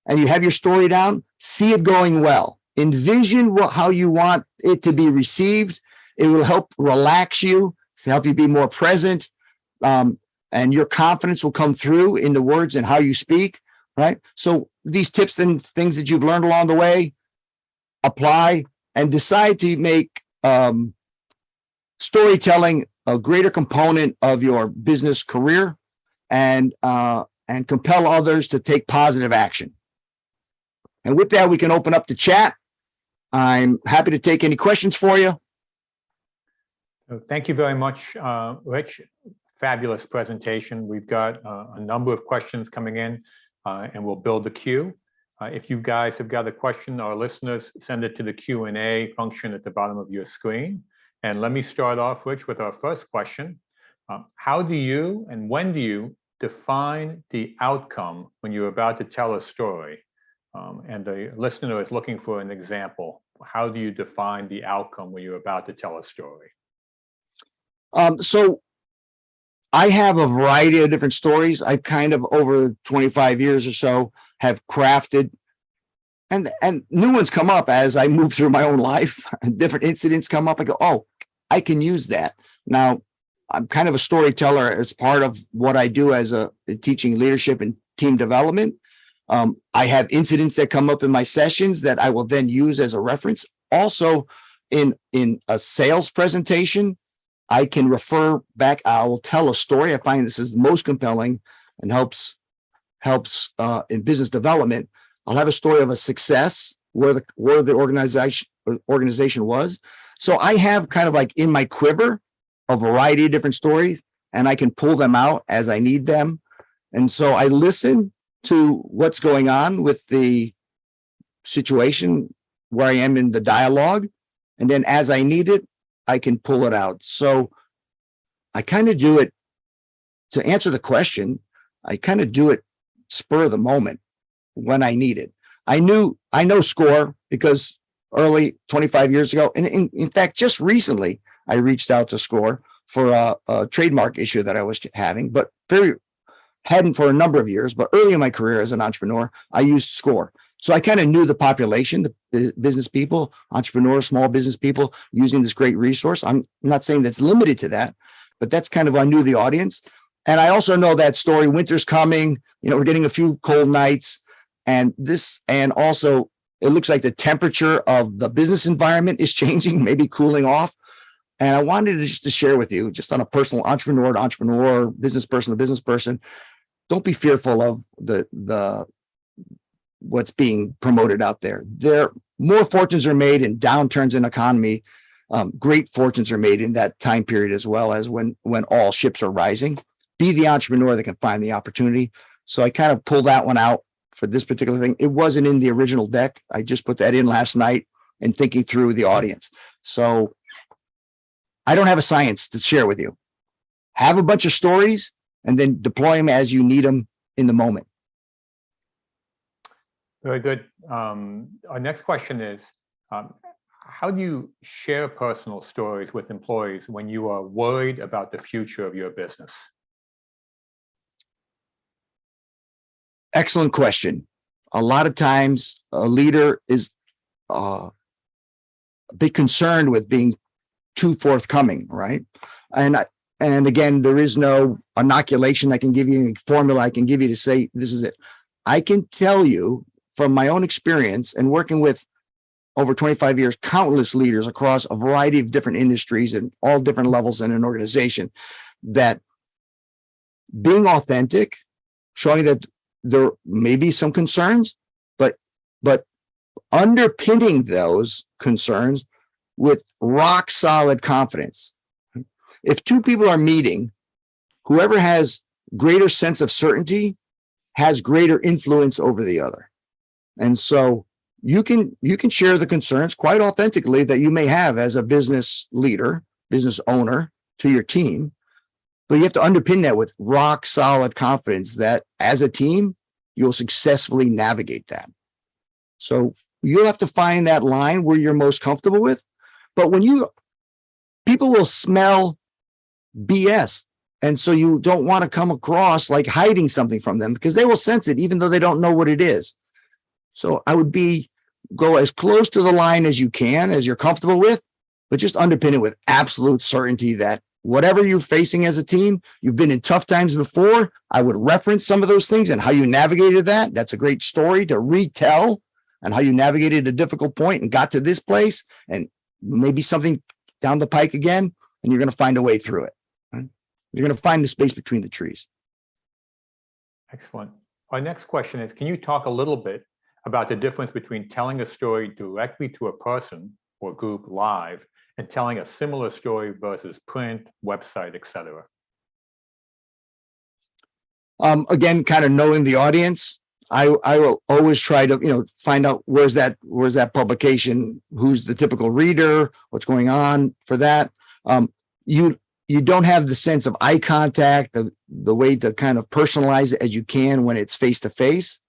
and you have your story down, see it going well. Envision how you want it to be received. It will help relax you, help you be more present. And your confidence will come through in the words and how you speak, right? So these tips and things that you've learned along the way, apply and decide to make storytelling a greater component of your business career and compel others to take positive action. And with that, we can open up the chat. I'm happy to take any questions for you. Thank you very much, Rich. Fabulous presentation. We've got a number of questions coming in and we'll build the queue. If you guys have got a question, our listeners, send it to the Q&A function at the bottom of your screen. And let me start off, Rich, with our first question. How do you and when do you define the outcome when you're about to tell a story? And the listener is looking for an example. How do you define the outcome when you're about to tell a story? So I have a variety of different stories. I've kind of over 25 years or so have crafted and new ones come up as I move through my own life. Different incidents come up. I go, oh, I can use that. Now, I'm kind of a storyteller as part of what I do as teaching leadership and team development. I have incidents that come up in my sessions that I will then use as a reference. Also, in a sales presentation, I can refer back. I will tell a story. I find this is most compelling and helps in business development. I'll have a story of a success where the organization was. So I have kind of like in my quiver a variety of different stories, and I can pull them out as I need them. And so I listen to what's going on with the situation where I am in the dialogue, and then as I need it, I can pull it out. So I kind of do it to answer the question. I kind of do it spur of the moment when I need it. I know SCORE because early 25 years ago, and in fact, just recently, I reached out to SCORE for a trademark issue that I was having, but hadn't for a number of years. But early in my career as an entrepreneur, I used SCORE. So I kind of knew the population, the business people, entrepreneurs, small business people using this great resource. I'm not saying that's limited to that, but that's kind of, I knew the audience. And I also know that story, winter's coming, we're getting a few cold nights and also it looks like the temperature of the business environment is changing, maybe cooling off. And I wanted just to share with you, just on a personal entrepreneur to entrepreneur, business person to business person, don't be fearful of the what's being promoted out there. More fortunes are made in downturns in economy. Great fortunes are made in that time period as well as when all ships are rising. Be the entrepreneur that can find the opportunity. So I kind of pulled that one out for this particular thing. It wasn't in the original deck. I just put that in last night and thinking through the audience. So I don't have a science to share with you. Have a bunch of stories and then deploy them as you need them in the moment. Very good. Our next question is, how do you share personal stories with employees when you are worried about the future of your business? Excellent question. A lot of times a leader is a bit concerned with being too forthcoming, right? And again, there is no inoculation I can give you, formula I can give you to say, this is it. I can tell you from my own experience and working with over 25 years, countless leaders across a variety of different industries and all different levels in an organization, that being authentic, showing that there may be some concerns, but underpinning those concerns with rock solid confidence. If two people are meeting, whoever has greater sense of certainty has greater influence over the other. And so you can share the concerns quite authentically that you may have as a business leader, business owner to your team, but you have to underpin that with rock solid confidence that as a team, you'll successfully navigate that. So you'll have to find that line where you're most comfortable with. But people will smell BS. And so you don't want to come across like hiding something from them because they will sense it, even though they don't know what it is. So I would go as close to the line as you can, as you're comfortable with, but just underpin it with absolute certainty that whatever you're facing as a team, you've been in tough times before. I would reference some of those things and how you navigated that. That's a great story to retell, and how you navigated a difficult point and got to this place, and maybe something down the pike again, and you're going to find a way through it. Right? You're going to find the space between the trees. Excellent. Our next question is, can you talk a little bit about the difference between telling a story directly to a person or group live and telling a similar story versus print, website, etc.? Again, kind of knowing the audience, I will always try to find out where's that publication, who's the typical reader, what's going on for that. You don't have the sense of eye contact, the way to kind of personalize it as you can when it's face to face,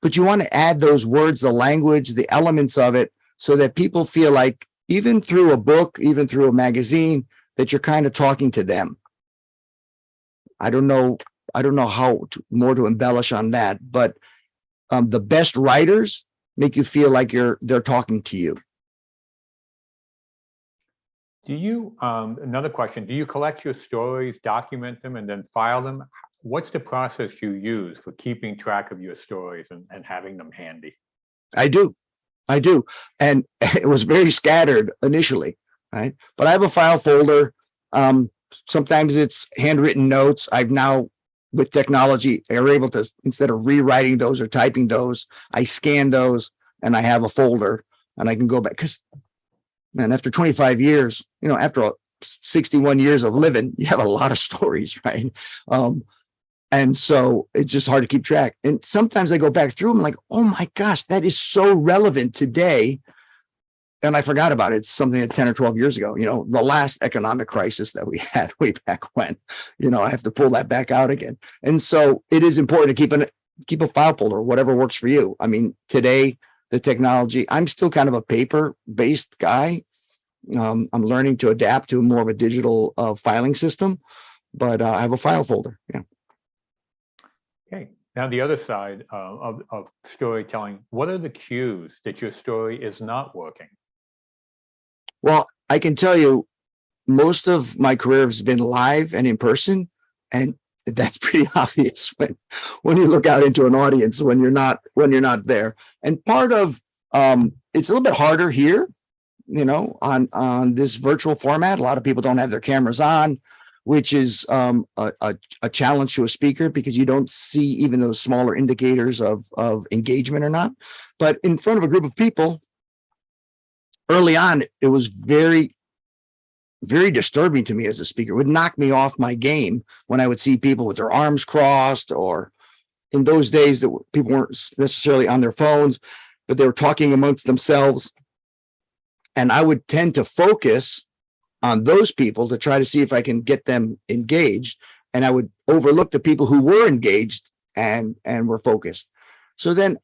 but you want to add those words, the language, the elements of it, so that people feel like even through a book, even through a magazine, that you're kind of talking to them. I don't know how more to embellish on that, but the best writers make you feel like they're talking to you. Do you, another question, do you collect your stories, document them, and then file them? What's the process you use for keeping track of your stories and having them handy? I do. And it was very scattered initially, right? But I have a file folder. Sometimes it's handwritten notes. I've now, with technology, are able to, instead of rewriting those or typing those, I scan those and I have a folder and I can go back. Because, man, after 25 years, after 61 years of living, you have a lot of stories, right? And so it's just hard to keep track. And sometimes I go back through them like, oh my gosh, that is so relevant today. and I forgot about it. It's something that 10 or 12 years ago, the last economic crisis that we had way back when, I have to pull that back out again. And so it is important to keep a file folder, whatever works for you. I mean, today, the technology, I'm still kind of a paper-based guy. I'm learning to adapt to more of a digital filing system, but I have a file folder. Yeah. Okay. Now, the other side of storytelling, what are the cues that your story is not working? Well, I can tell you, most of my career has been live and in person, and that's pretty obvious when you look out into an audience when you're not there. And part of it's a little bit harder here, on this virtual format. A lot of people don't have their cameras on, which is a challenge to a speaker because you don't see even those smaller indicators of engagement or not. But in front of a group of people, early on, it was very, very disturbing to me as a speaker. It would knock me off my game when I would see people with their arms crossed, or in those days that people weren't necessarily on their phones, but they were talking amongst themselves. And I would tend to focus on those people to try to see if I can get them engaged. And I would overlook the people who were engaged and were focused. So then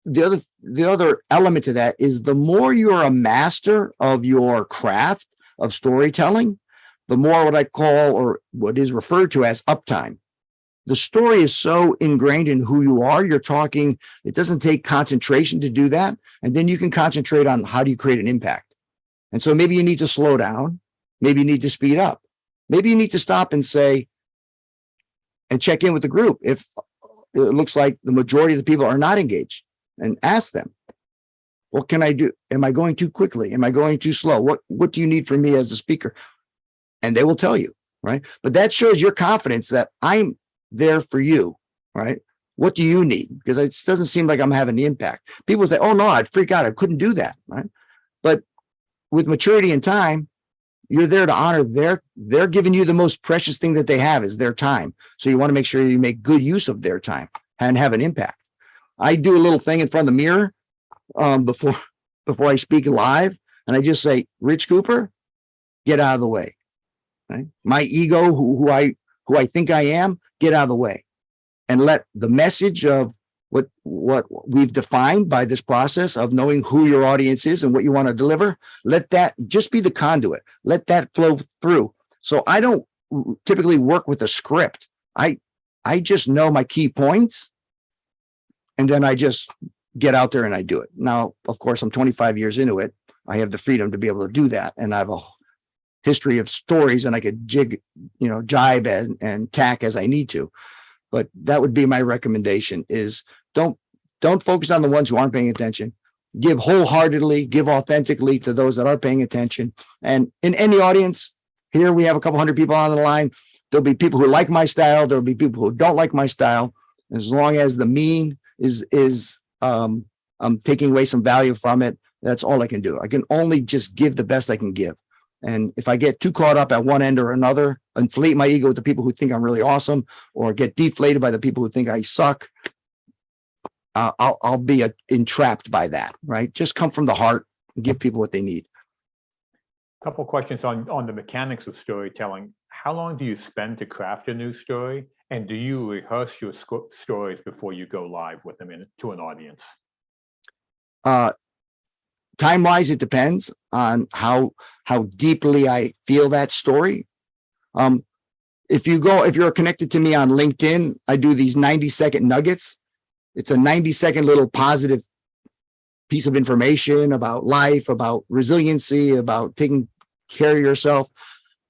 the other element to that is the more you're a master of your craft of storytelling, the more what I call, or what is referred to as, uptime. The story is so ingrained in who you are. You're talking, it doesn't take concentration to do that. And then you can concentrate on how do you create an impact. And so maybe you need to slow down. Maybe you need to speed up. Maybe you need to stop and say, and check in with the group. If it looks like the majority of the people are not engaged, and ask them, what can I do? Am I going too quickly? Am I going too slow? What do you need from me as a speaker? And they will tell you, right? But that shows your confidence that I'm there for you, right? What do you need? Because it doesn't seem like I'm having the impact. People say, oh no, I'd freak out. I couldn't do that, right? But with maturity and time, you're there to honor they're giving you the most precious thing that they have is their time. So you want to make sure you make good use of their time and have an impact. I do a little thing in front of the mirror before I speak live, and I just say, Rich Kuepper, get out of the way. Right? My ego, who I think I am, get out of the way, and let the message of what we've defined by this process of knowing who your audience is and what you want to deliver, let that just be the conduit. Let that flow through. So I don't typically work with a script. I just know my key points, and then I just get out there and I do it. Now, of course, I'm 25 years into it. I have the freedom to be able to do that. And I have a history of stories, and I could jibe and tack as I need to. But that would be my recommendation is don't focus on the ones who aren't paying attention. Give wholeheartedly, give authentically to those that are paying attention. And in any audience, here we have a couple hundred people on the line. There'll be people who like my style. There'll be people who don't like my style. As long as the mean is taking away some value from it, that's all I can do. I can only just give the best I can give. And if I get too caught up at one end or another, inflate my ego with the people who think I'm really awesome, or get deflated by the people who think I suck, I'll be entrapped by that, right? Just come from the heart and give people what they need. A couple of questions on the mechanics of storytelling. How long do you spend to craft a new story? And do you rehearse your stories before you go live with them to an audience? Time-wise, it depends on how deeply I feel that story. If you're connected to me on LinkedIn, I do these 90-second nuggets. It's a 90-second little positive piece of information about life, about resiliency, about taking care of yourself.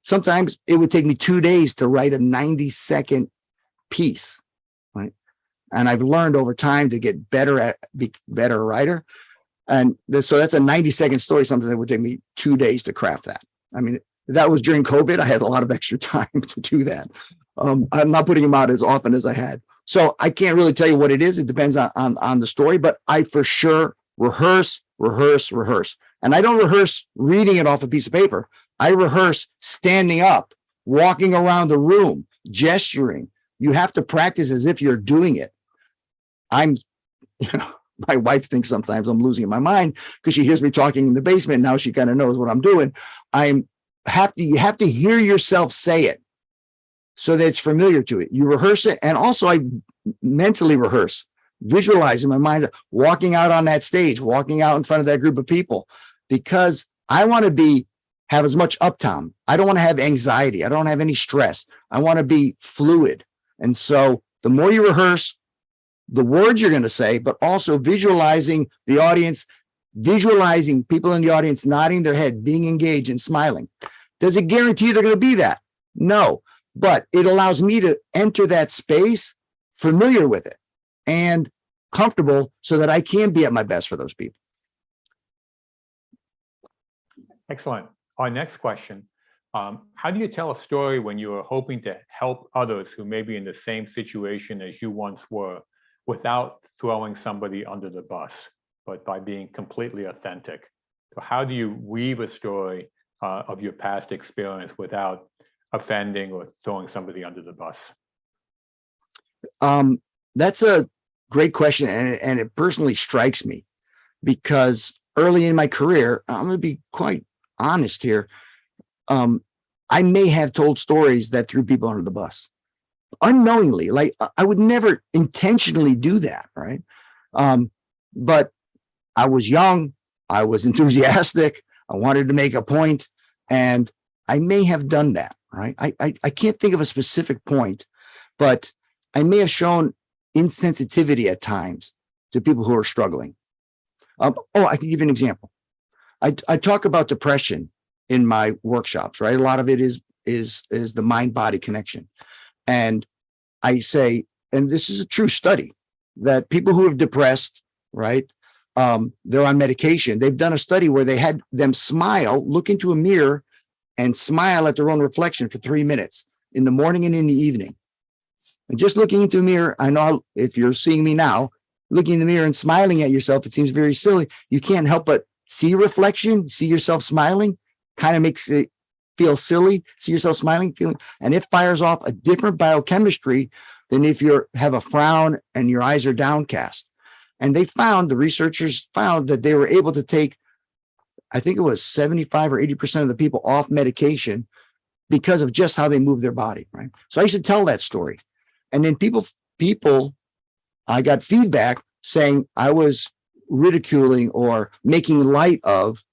Sometimes it would take me 2 days to write a 90-second piece, right? And I've learned over time to get be better writer. And so that's a 90-second story. Sometimes it would take me 2 days to craft that. I mean, that was during COVID. I had a lot of extra time to do that. I'm not putting them out as often as I had. So I can't really tell you what it is. It depends on the story, but I for sure rehearse. And I don't rehearse reading it off a piece of paper. I rehearse standing up, walking around the room, gesturing. You have to practice as if you're doing it. My wife thinks sometimes I'm losing my mind because she hears me talking in the basement. Now she kind of knows what I'm doing. You have to hear yourself say it so that it's familiar to it. You rehearse it. And also I mentally rehearse, visualize in my mind, walking out on that stage, walking out in front of that group of people, because I want to have as much uptime. I don't want to have anxiety. I don't have any stress. I want to be fluid. And so the more you rehearse the words you're going to say, but also visualizing the audience, visualizing people in the audience nodding their head, being engaged and smiling. Does it guarantee they're going to be that? No, but it allows me to enter that space familiar with it and comfortable so that I can be at my best for those people. Excellent. Our next question, how do you tell a story when you are hoping to help others who may be in the same situation as you once were without throwing somebody under the bus, but by being completely authentic? So how do you weave a story of your past experience without offending or throwing somebody under the bus? That's a great question. And it personally strikes me because early in my career, I'm going to be quite honest here. I may have told stories that threw people under the bus unknowingly. Like I would never intentionally do that. Right. But I was young. I was enthusiastic. I wanted to make a point, and I may have done that. Right. I can't think of a specific point, but I may have shown insensitivity at times to people who are struggling. I can give you an example. I talk about depression in my workshops, right? A lot of it is the mind-body connection. And I say, and this is a true study, that people who have depressed, right? They're on medication. They've done a study where they had them smile, look into a mirror and smile at their own reflection for 3 minutes in the morning and in the evening. And just looking into a mirror, I know if you're seeing me now, looking in the mirror and smiling at yourself, it seems very silly. You can't help but see a reflection, see yourself smiling, kind of makes it feel silly. See yourself smiling, feeling, and it fires off a different biochemistry than if you have a frown and your eyes are downcast. And the researchers found that they were able to take, I think it was 75 or 80% of the people off medication because of just how they move their body, right? So I used to tell that story. And then people, I got feedback saying I was ridiculing or making light of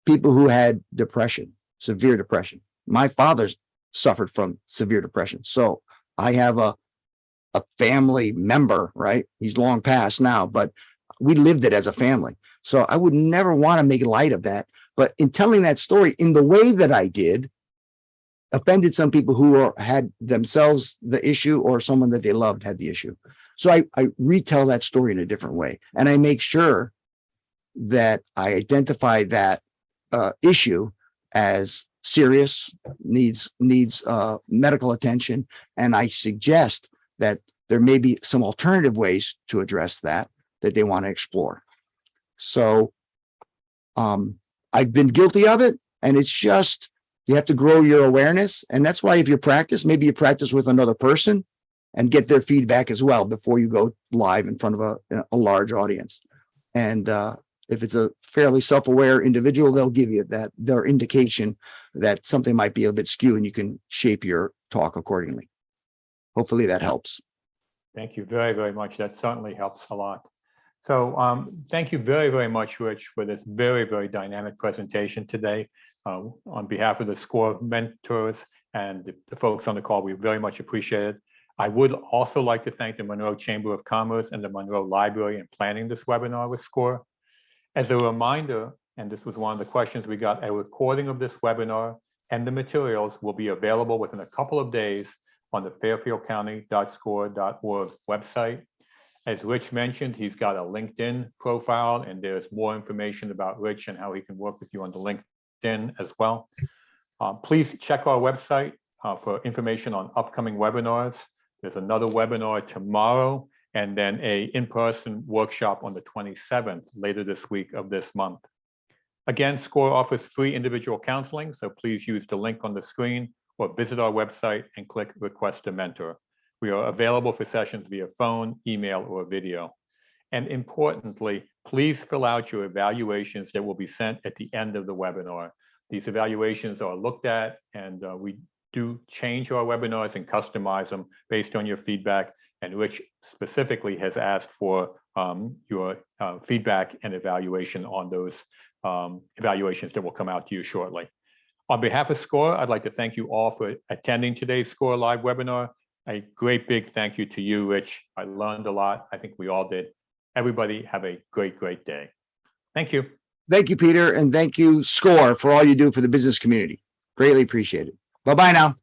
people who had depression, severe depression. My father suffered from severe depression. So I have a family member, right? He's long passed now, but we lived it as a family. So I would never want to make light of that. But in telling that story in the way that I did, offended some people who had themselves the issue or someone that they loved had the issue. So I retell that story in a different way. And I make sure that I identify that issue as serious, needs medical attention. And I suggest that there may be some alternative ways to address that they want to explore. So I've been guilty of it, and it's just, you have to grow your awareness. And that's why if you practice, maybe you practice with another person and get their feedback as well before you go live in front of a large audience. And if it's a fairly self-aware individual, they'll give you their indication that something might be a bit skewed, and you can shape your talk accordingly. Hopefully that helps. Thank you very, very much. That certainly helps a lot. So thank you very, very much, Rich, for this very, very dynamic presentation today. On behalf of the SCORE mentors and the folks on the call, we very much appreciate it. I would also like to thank the Monroe Chamber of Commerce and the Monroe Library in planning this webinar with SCORE. As a reminder, and this was one of the questions we got, a recording of this webinar and the materials will be available within a couple of days on the fairfieldcounty.score.org website. As Rich mentioned, he's got a LinkedIn profile, and there's more information about Rich and how he can work with you on the LinkedIn as well. Please check our website for information on upcoming webinars. There's another webinar tomorrow, and then a in-person workshop on the 27th, later this week of this month. Again, SCORE offers free individual counseling, so please use the link on the screen or visit our website and click Request a Mentor. We are available for sessions via phone, email, or video. And importantly, please fill out your evaluations that will be sent at the end of the webinar. These evaluations are looked at, and we do change our webinars and customize them based on your feedback. And Rich specifically has asked for your feedback and evaluation on those evaluations that will come out to you shortly. On behalf of SCORE, I'd like to thank you all for attending today's SCORE live webinar. A great big thank you to you, Rich. I learned a lot. I think we all did. Everybody have a great, great day. Thank you. Thank you, Peter. And thank you, SCORE, for all you do for the business community. Greatly appreciated. Bye-bye now.